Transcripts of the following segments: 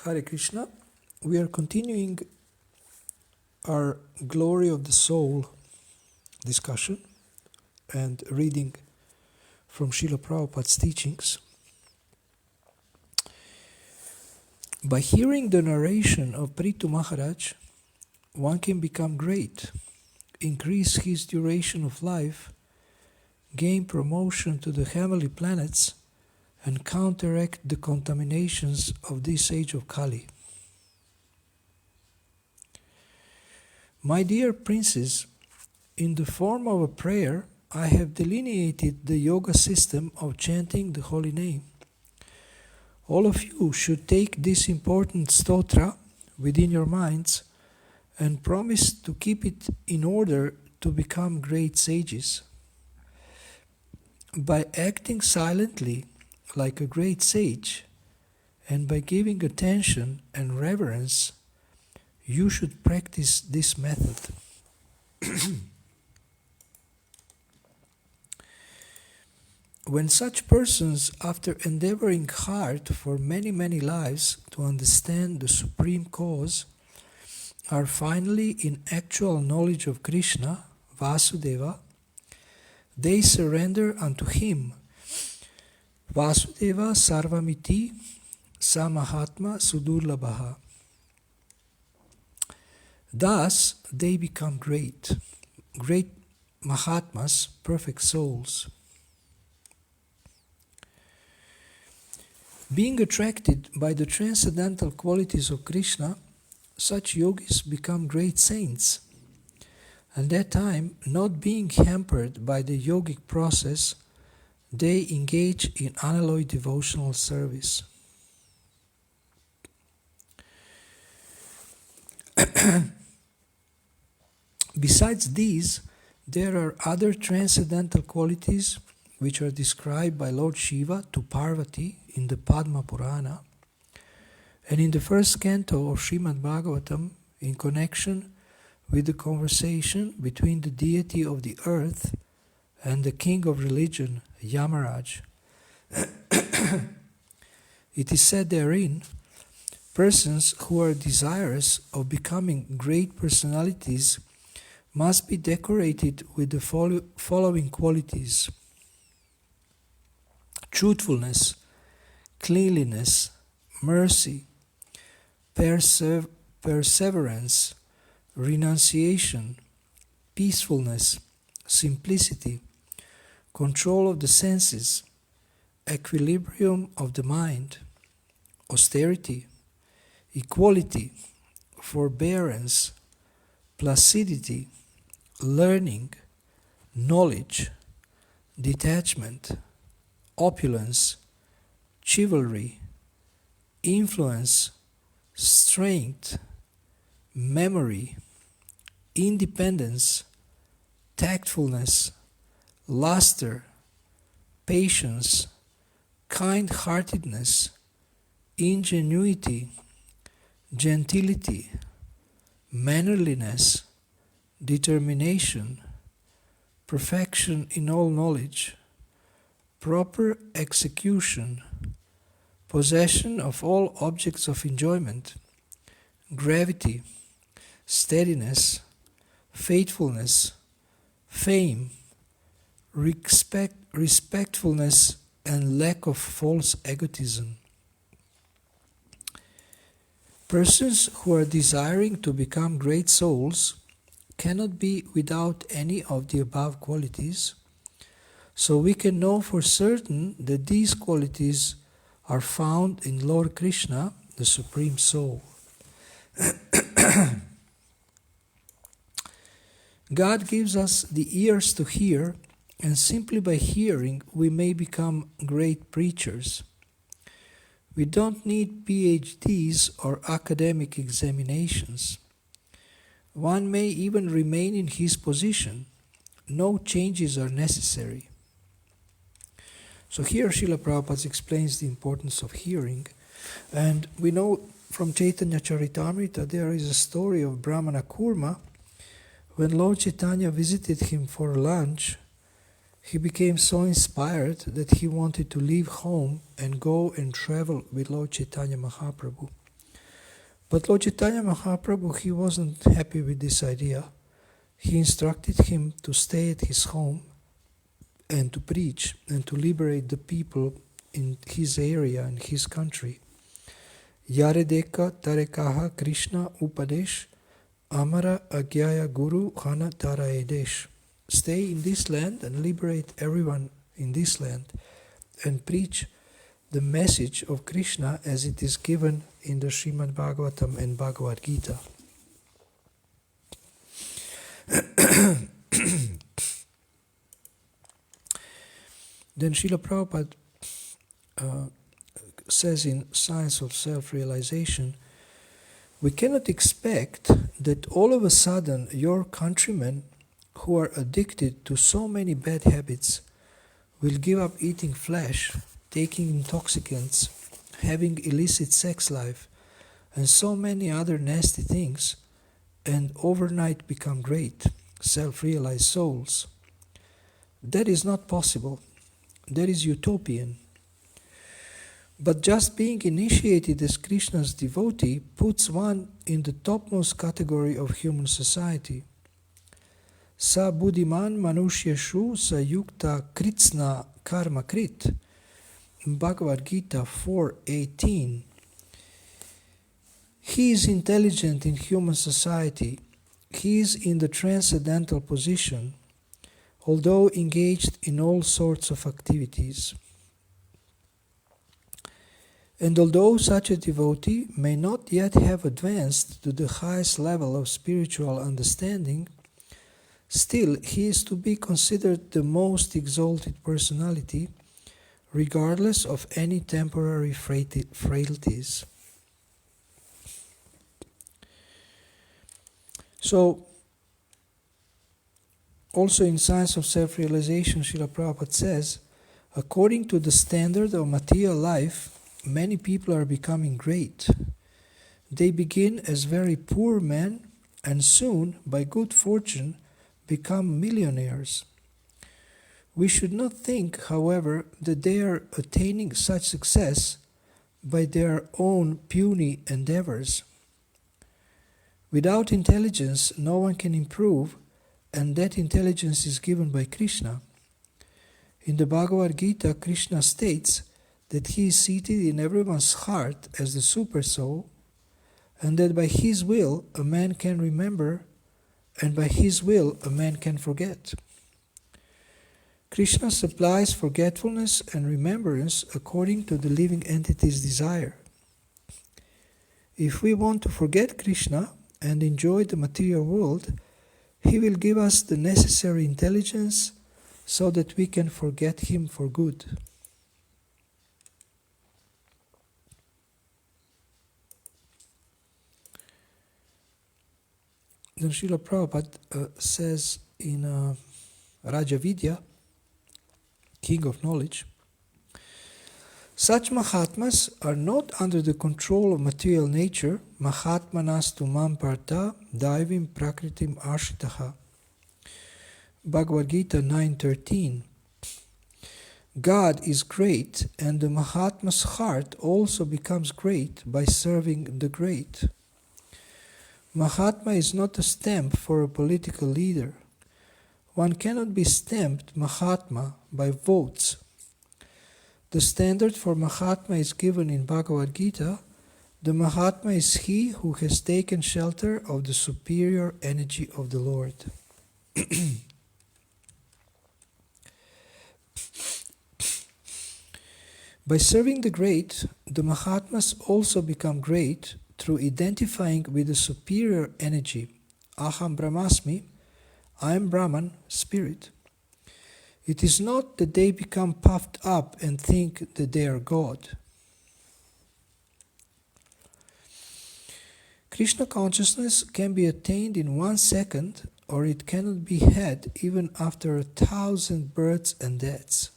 Hare Krishna. We are continuing our Glory of the Soul discussion and reading from Srila Prabhupada's teachings. By hearing the narration of Prithu Maharaj, one can become great, increase his duration of life, gain promotion to the heavenly planets, and counteract the contaminations of this age of Kali. My dear princes, in the form of a prayer, I have delineated the yoga system of chanting the holy name. All of you should take this important stotra within your minds and promise to keep it in order to become great sages. By acting silently like a great sage and by giving attention and reverence, you should practice this method. When such persons, after endeavoring hard for many, many lives to understand the Supreme Cause, are finally in actual knowledge of Krishna, Vasudeva, they surrender unto him. Vasudeva Sarvamiti Samahatma Sudurlabhaha. Thus they become great Mahatmas, perfect souls. Being attracted by the transcendental qualities of Krishna, such yogis become great saints. At that time, not being hampered by the yogic process, they engage in unalloyed devotional service. Besides these, there are other transcendental qualities which are described by Lord Shiva to Parvati in the Padma Purana and in the first canto of Srimad Bhagavatam in connection with the conversation between the deity of the earth and the king of religion, Yamaraj. It is said therein, persons who are desirous of becoming great personalities must be decorated with the following qualities: truthfulness, cleanliness, mercy, perseverance, renunciation, peacefulness, simplicity, control of the senses, equilibrium of the mind, austerity, equality, forbearance, placidity, learning, knowledge, detachment, opulence, chivalry, influence, strength, memory, independence, tactfulness, luster, patience, kind-heartedness, ingenuity, gentility, mannerliness, determination, perfection in all knowledge, proper execution, possession of all objects of enjoyment, gravity, steadiness, faithfulness, fame, respectfulness, and lack of false egotism. Persons who are desiring to become great souls cannot be without any of the above qualities, so we can know for certain that these qualities are found in Lord Krishna, the Supreme Soul. God gives us the ears to hear, and simply by hearing we may become great preachers. We don't need PhDs or academic examinations. One may even remain in his position. No changes are necessary. So here Srila Prabhupada explains the importance of hearing. And we know from Chaitanya Charitamrita there is a story of Brahmana Kurma. When Lord Chaitanya visited him for lunch, he became so inspired that he wanted to leave home and go and travel with Lord Chaitanya Mahaprabhu. But Lord Chaitanya Mahaprabhu, he wasn't happy with this idea. He instructed him to stay at his home and to preach and to liberate the people in his area and his country. Yare deka tarekaha Krishna upadesh amara agyaya guru hana tara edesh. Stay in this land and liberate everyone in this land and preach the message of Krishna as it is given in the Srimad Bhagavatam and Bhagavad Gita. Then Srila Prabhupada says in Science of Self-Realization, we cannot expect that all of a sudden your countrymen who are addicted to so many bad habits will give up eating flesh, taking intoxicants, having illicit sex life, and so many other nasty things, and overnight become great, self-realized souls. That is not possible. That is utopian. But just being initiated as Krishna's devotee puts one in the topmost category of human society. Sa buddhiman manushyashu sa yukta kritsna karma krit. Bhagavad Gita 4:18. He is intelligent in human society. He is in the transcendental position, although engaged in all sorts of activities. And although such a devotee may not yet have advanced to the highest level of spiritual understanding, still he is to be considered the most exalted personality, regardless of any temporary frailties. So, also in Science of Self-Realization, Srila Prabhupada says, according to the standard of material life, many people are becoming great. They begin as very poor men and soon, by good fortune, become millionaires. We should not think, however, that they are attaining such success by their own puny endeavors. Without intelligence, no one can improve, and that intelligence is given by Krishna. In the Bhagavad Gita, Krishna states that he is seated in everyone's heart as the super soul, and that by his will a man can remember, and by his will a man can forget. Krishna supplies forgetfulness and remembrance according to the living entity's desire. If we want to forget Krishna and enjoy the material world, he will give us the necessary intelligence so that we can forget him for good. Then Srila Prabhupada says in Rajavidya, King of Knowledge, such Mahatmas are not under the control of material nature, Mahatmanastu mam partha daivim prakritim ashitaha. Bhagavad Gita 9:13. God is great, and the Mahatma's heart also becomes great by serving the great. Mahatma is not a stamp for a political leader. One cannot be stamped Mahatma by votes. The standard for Mahatma is given in Bhagavad Gita. The Mahatma is he who has taken shelter of the superior energy of the Lord. By serving the great, the Mahatmas also become great through identifying with the superior energy, Aham Brahmasmi, I am Brahman, spirit. It is not that they become puffed up and think that they are God. Krishna consciousness can be attained in 1 second, or it cannot be had even after 1,000 births and deaths.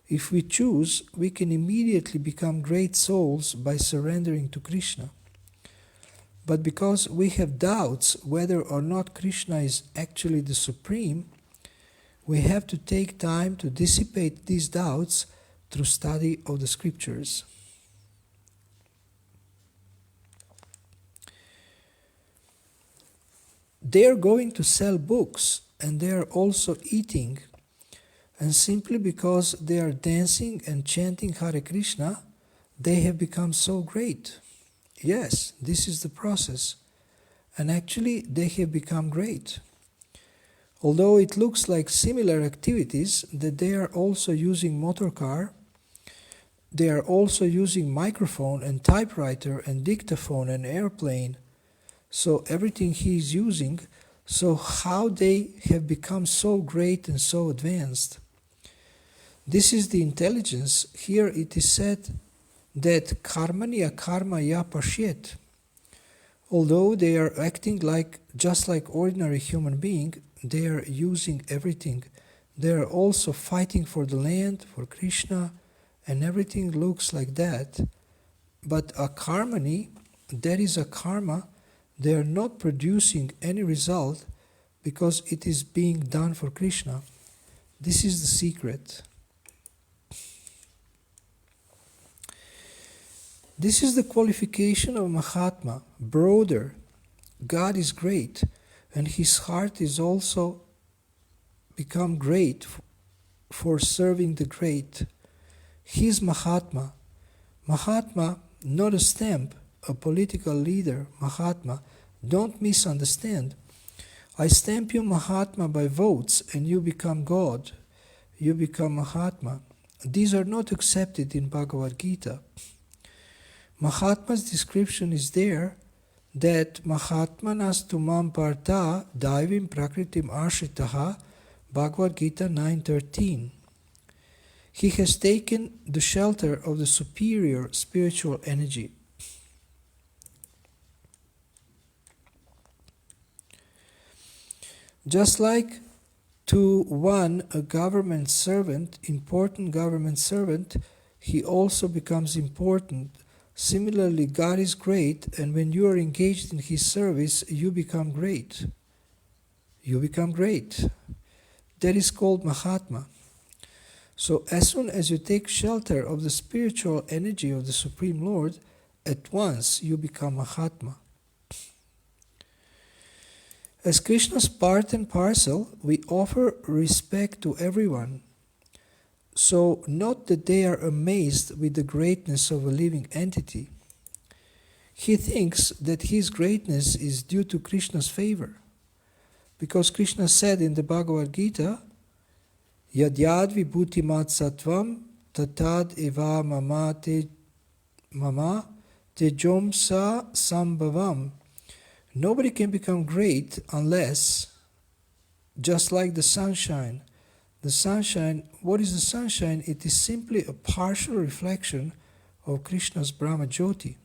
If we choose, we can immediately become great souls by surrendering to Krishna. But because we have doubts whether or not Krishna is actually the Supreme, we have to take time to dissipate these doubts through study of the scriptures. they are going to sell books, and they are also eating, and simply because they are dancing and chanting Hare Krishna, they have become so great. Yes, this is the process. And actually, they have become great. Although it looks like similar activities, that they are also using motor car, they are also using microphone and typewriter and dictaphone and airplane. So everything he is using, so how they have become so great and so advanced. This is the intelligence. Here it is said that karmanya karma ya pashyet. Although they are acting just like ordinary human being, they are using everything. They are also fighting for the land, for Krishna, and everything looks like that. But a karmani, that is a karma, they are not producing any result because it is being done for Krishna. This is the secret. This is the qualification of Mahatma, broader. God is great, and his heart is also become great for serving the great. He is Mahatma. Mahatma, not a stamp, a political leader, Mahatma. Don't misunderstand. I stamp you Mahatma by votes, and you become God. You become Mahatma. These are not accepted in Bhagavad Gita. Mahatma's description is there that Mahatmanas tumam partha daivim prakritim ashritaha, Bhagavad Gita 9:13. He has taken the shelter of the superior spiritual energy. Just like to one, a government servant, important government servant, he also becomes important. Similarly, God is great, and when you are engaged in his service, you become great. You become great. That is called Mahatma. So as soon as you take shelter of the spiritual energy of the Supreme Lord, at once you become Mahatma. As Krishna's part and parcel, we offer respect to everyone. So not that they are amazed with the greatness of a living entity. He thinks that his greatness is due to Krishna's favor. Because Krishna said in the Bhagavad Gita, Yadyad vibhutimat sattvam tatad eva mama tejomsa sambhavam. Nobody can become great unless, just like the sunshine, what is the sunshine? It is simply a partial reflection of Krishna's Brahma Jyoti.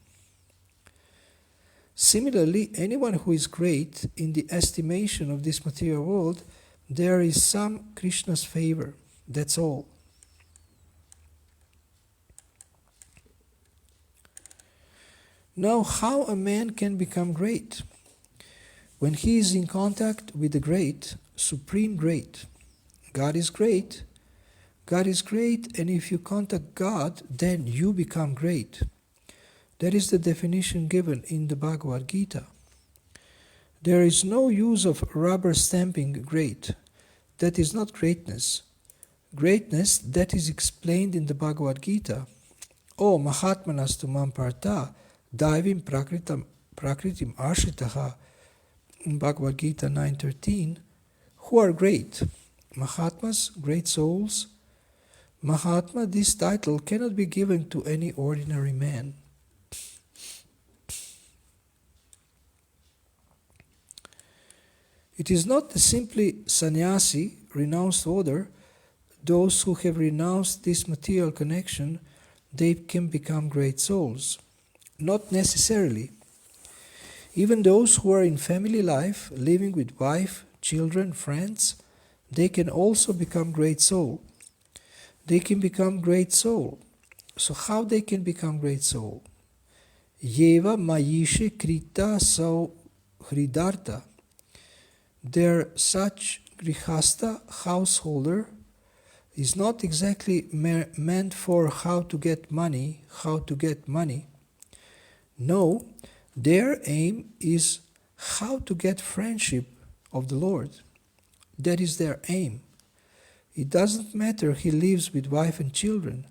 Similarly, anyone who is great in the estimation of this material world, there is some Krishna's favor. That's all. Now, how a man can become great? When he is in contact with the great, supreme great. God is great. God is great, and if you contact God, then you become great. That is the definition given in the Bhagavad Gita. There is no use of rubber stamping great. That is not greatness. Greatness, that is explained in the Bhagavad Gita. O Mahatmanas tumam partha daivim prakritim ashritaha, in Bhagavad Gita 9:13, who are great? Mahatmas, great souls. Mahatma, this title cannot be given to any ordinary man. It is not the simply sannyasi, renounced order. Those who have renounced this material connection, they can become great souls. Not necessarily. Even those who are in family life, living with wife, children, friends, they can also become great soul. They can become great soul. So how they can become great soul? Yeva mayishe krita sau hridarta. Their such grihasta, householder, is not exactly meant for how to get money. No, their aim is how to get friendship of the Lord. That is their aim. It doesn't matter he lives with wife and children.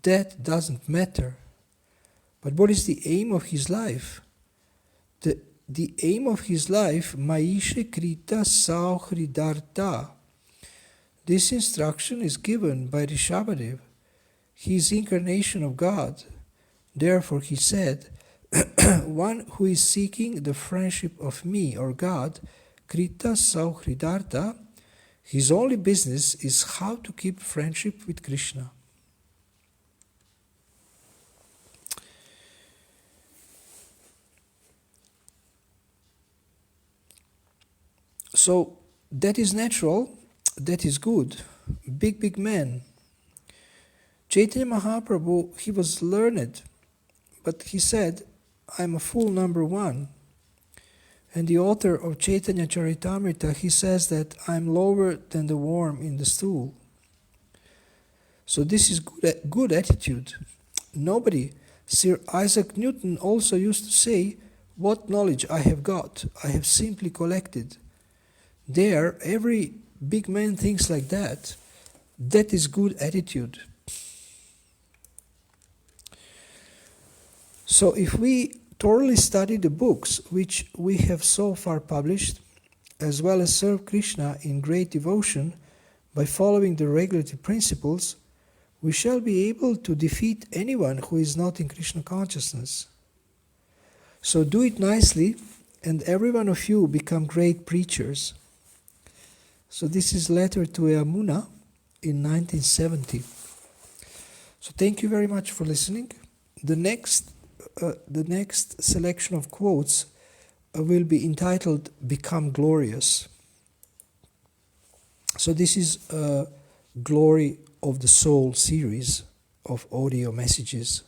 That doesn't matter. But what is the aim of his life? The aim of his life, Maishe Krita Sauhridarta. This instruction is given by Rishabhadev. He is incarnation of God. Therefore he said, one who is seeking the friendship of me or God, Krita Sauhridarta, his only business is how to keep friendship with Krishna. So that is natural, that is good. Big man. Chaitanya Mahaprabhu, he was learned, but he said, I'm a fool number one. And the author of Chaitanya Charitamrita, he says that I'm lower than the worm in the stool. So this is good attitude. Nobody. Sir Isaac Newton also used to say, what knowledge I have got, I have simply collected. There, every big man thinks like that. That is good attitude. So if we thoroughly study the books which we have so far published, as well as serve Krishna in great devotion by following the regulative principles, we shall be able to defeat anyone who is not in Krishna consciousness. So do it nicely, and every one of you become great preachers. So this is letter to Yamuna in 1970. So thank you very much for listening. The next selection of quotes will be entitled Become Glorious. So this is a Glory of the Soul series of audio messages.